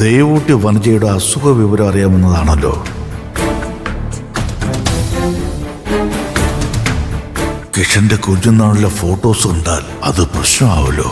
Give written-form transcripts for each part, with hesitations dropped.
ദേവൂട്ടി വനജയുടെ അസുഖ വിവരം അറിയാമെന്നതാണല്ലോ. കിഷന്റെ കുഞ്ഞുനാളിലെ ഫോട്ടോസ് കണ്ടാൽ അത് പ്രശ്നമാവല്ലോ.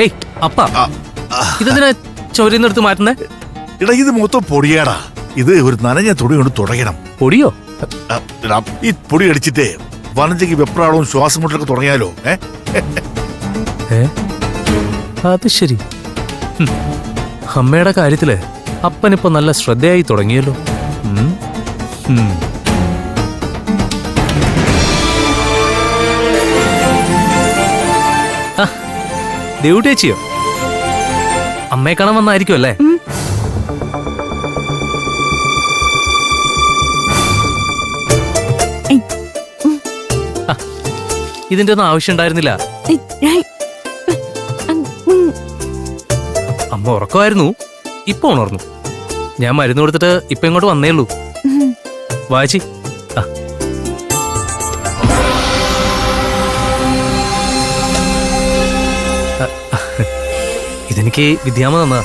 ഏയ് അപ്പ, ഇതെന്തിനാ ചോരിന്നെടുത്ത് മാറ്റുന്നേ? ഇടാ, ഇത് മൊത്തം പൊടിയാടാ. ഇത് ഒരു നനഞ്ഞ തുണി കൊണ്ട് തുടയ്ക്കണം. പൊടിയോ? ഈ പൊടി അടിച്ചിട്ടേ വനജയ്ക്ക് വെപ്രാളവും ശ്വാസം മുട്ടലൊക്കെ തുടങ്ങിയാലോ. അത് ശരി. അമ്മയുടെ കാര്യത്തില് അപ്പനിപ്പോ നല്ല ശ്രദ്ധയായി തുടങ്ങിയല്ലോ. ദേവുട്ടേച്ചിയോ? അമ്മയെ കാണാൻ വന്നായിരിക്കും അല്ലേ? ഇതിന്റെ ഒന്നും ആവശ്യം ഉണ്ടായിരുന്നില്ല. അമ്മ ഉറക്കമായിരുന്നു, ഇപ്പൊ ഉണർന്നു. ഞാൻ മരുന്ന് കൊടുത്തിട്ട് ഇപ്പൊ ഇങ്ങോട്ട് വന്നേ ഉള്ളൂ. വായിച്ചി. ഇതെനിക്ക് വിദ്യാമ തന്നതാ.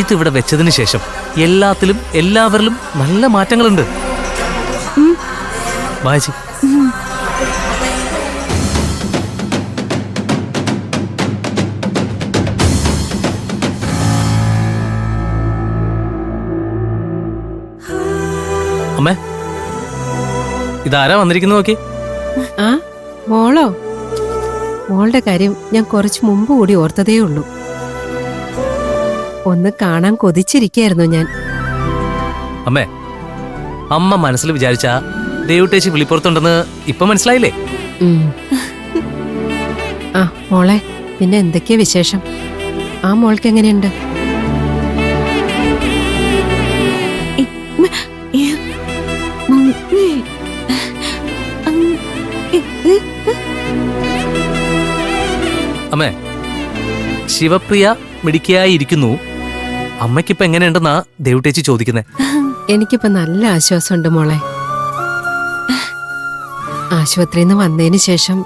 ഇതിവിടെ വെച്ചതിന് ശേഷം എല്ലാത്തിലും എല്ലാവരിലും നല്ല മാറ്റങ്ങളുണ്ട്. വായിച്ചി. അമ്മേ, ഇതാരാ വന്നിരിക്കുന്നു നോക്കി. ആ മോളോ? മോളുടെ കാര്യം ഞാൻ കുറച്ചു മുമ്പ് കൂടി ഓർത്തതേ ഉള്ളൂ. ഒന്ന് കാണാൻ കൊതിച്ചിരിക്കായിരുന്നു ഞാൻ. അമ്മേ, അമ്മ മനസ്സിൽ വിചാരിച്ച ദേവുട്ടേച്ചി വിളിപ്പുറത്തുണ്ടെന്ന് ഇപ്പൊ മനസ്സിലായില്ലേ? ആ മോളെ, പിന്നെ എന്തൊക്കെയാ വിശേഷം? ആ മോൾക്ക് എങ്ങനെയുണ്ട്? അമ്മേ, ശിവപ്രിയ മിടിക്കായിരിക്കുന്നു. അമ്മയ്ക്കിപ്പൊ എങ്ങനെയുണ്ടെന്നാ ദേവുട്ടേച്ചി ചോദിക്കുന്നേ. എനിക്കിപ്പോ നല്ല ആശ്വാസമുണ്ട് മോളെ. ആശുപത്രിയിൽ നിന്ന് വന്നതിന് ശേഷം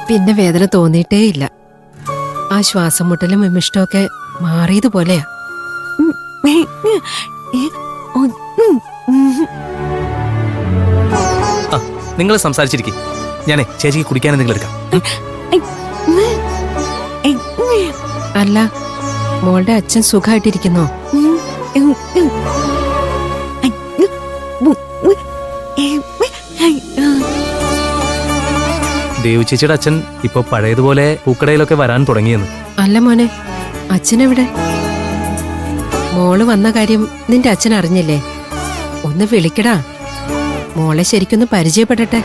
പിന്നെ വേദന തോന്നിയിട്ടേ ഇല്ല. ആ ശ്വാസം മുട്ടലും വിമിഷ്ടമൊക്കെ മാറിയതുപോലെയാ. നിങ്ങൾ സംസാരിച്ചിരിക്കും, ഞാനേ ചേച്ചിക്ക് കുടിക്കാൻ എന്തെങ്കിലും എടുക്കാം. അല്ല, മോളുടെ അച്ഛൻ സുഖമായിട്ടിരിക്കുന്നോ? ദേവു ചേച്ചിയുടെ അച്ഛൻ ഇപ്പൊ പഴയതുപോലെ പൂക്കടയിലൊക്കെ വരാൻ തുടങ്ങിയെന്ന്. അല്ല മോനെ, അച്ഛനെവിടെ? മോള് വന്ന കാര്യം നിന്റെ അച്ഛൻ അറിഞ്ഞില്ലേ? ഒന്ന് വിളിക്കടാ, മോളെ ശരിക്കൊന്ന് പരിചയപ്പെടട്ടെ.